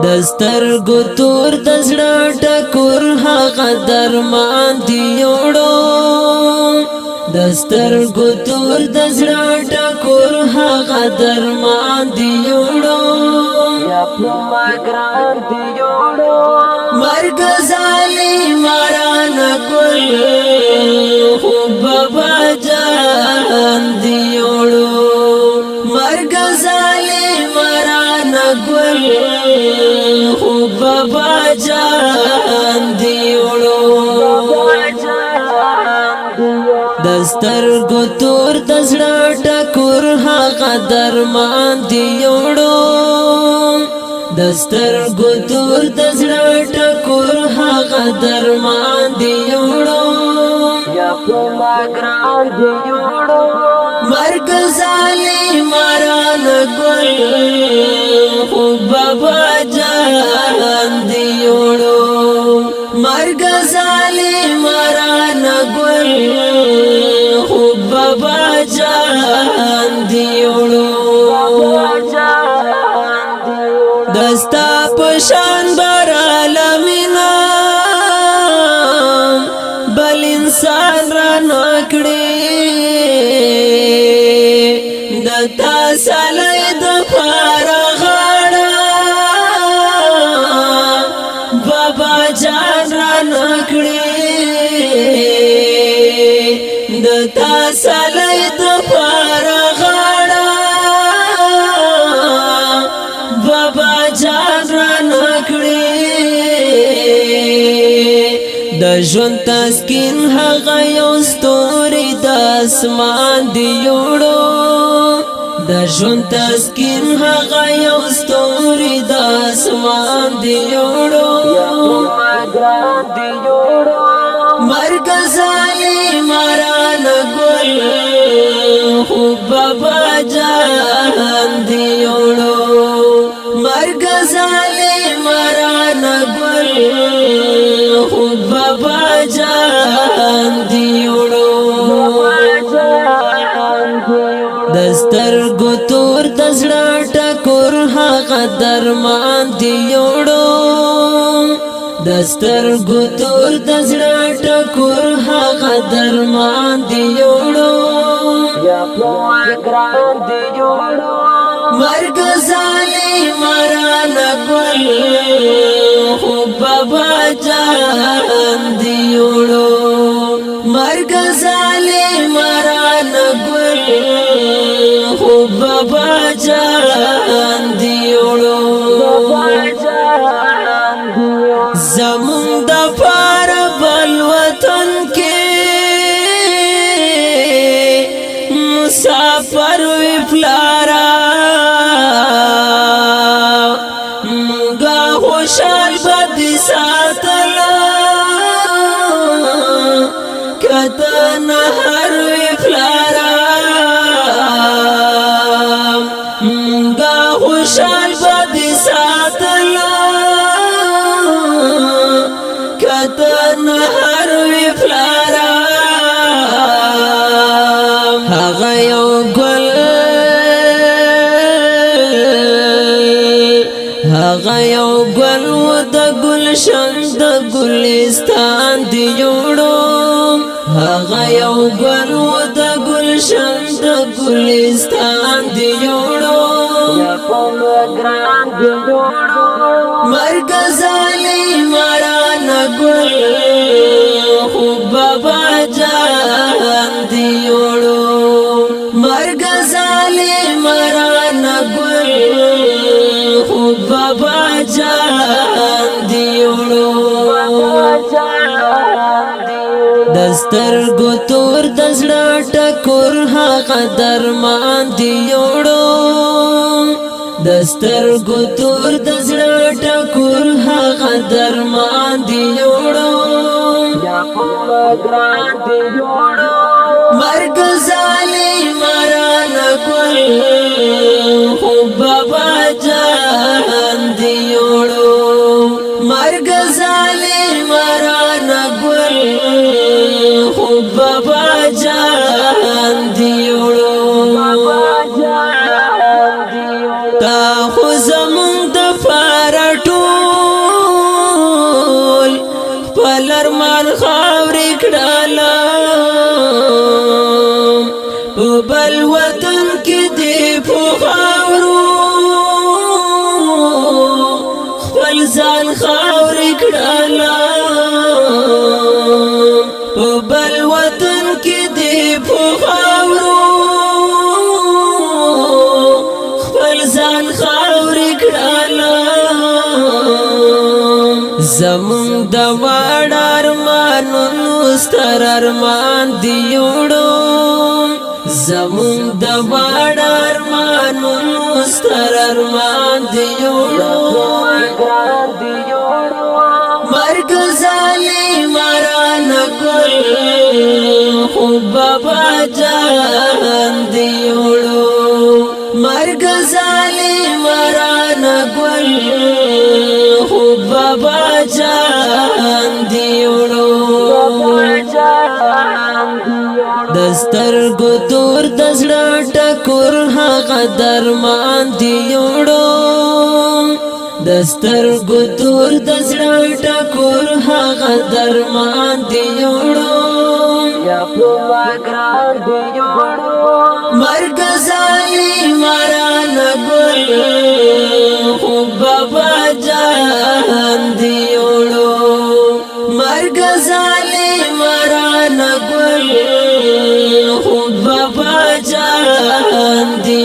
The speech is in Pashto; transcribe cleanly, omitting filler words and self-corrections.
دسترګو تور د زړه ټکور هغه درمان دی یوړو دسترګو تور د زړه ټکور هغه درمان دی یوړو یا په ګران دی یوړو مرګ ظالمان کول خو بابا جان دی یوړو مرګ ظالمان کول خو بابا جان دی یوړو دسترګو تور د زړه ټکور هغه درمان دی یوړو دسترګو تور د زړه ټکور هغه درمان دی یوړو یا په ګران دی یوړو مرګ ظالمان ګل خو بابا جان دی یوړو مرګ ظالمان ګل خو بابا جان دی یوړو دستا پشان بر عالمینا بل انسان را نکڑی دتا سالی دفار غاڑا بابا جان را نکڑی دتا سالی دفار غاڑا بابا جان را نکڑی د ژوند تسکین هغه یو ستوری د اسمان دی یوړو د ژوند تسکین هغه یو ستوری د اسمان دی یوړو ګران دی یوړو مرګ ظالمان ګل خو بابا جان دی یوړو مرګ ظالمان ګل خو بابا جان دی یوړو دسترګو تور د زړه ټکور هغه درمان دی یوړو دسترګو تور د زړه ټکور هغه درمان دی یوړو یا په ګران دی یوړو مرګ ظالمان ګل خو بابا جان دی یوړو مرګ ظالمان ګل خو بابا جان دی یوړو زمون د پار بل وطن کې مسافر وی پلارا مونږه خوشال بد ساتلا کته نهر وی پلارا مونږه خوشال بد ساتلا کته نهر وی پلارا هغه یو ګل هغه یو ګل و د ګلشن د ګلستان دی یوړو هغه یو ګل و د ګلشن د ګلستان دی یوړو یا په ګران دی یوړو مرګ ظالمان ګل خو بابا جان دی یوړو مرګ ظالمان ګل خو بابا جان دی یوړو دسترګو تور د زړه ټکور هغه درمان دی یوړو دسترګو تور د زړه ټکور هغه درمان دی یوړو یا په ګران دی یوړو مرګ ظالمان ګل خو بابا جان دی یوړو مرګ ظالمان ګل خو بابا جان دی یوړو بل وطن کې دې په خاورو خپل ځان خاورې کړله په بل وطن کې دې په خاورو خپل ځان خاورې کړله زمون د واړ ارمانونو ستر ارمان دی وړو زمون د واړ ارمانونو ستر ارمان دی وړو مرګ ظالمان ګل خو بابا جان دی وړو مرګ ظالمان ګل خو بابا جان دی وړو دستر گو دور دزړه ټکور هغه درمان دی وړو دستر گو دور دزړه ټکور هغه درمان دی وړو یا په ګران دی وړو مرګ ظالمان ګل خو بابا جان دی وړو مرګ ظالمان ګل خو بابا جان دی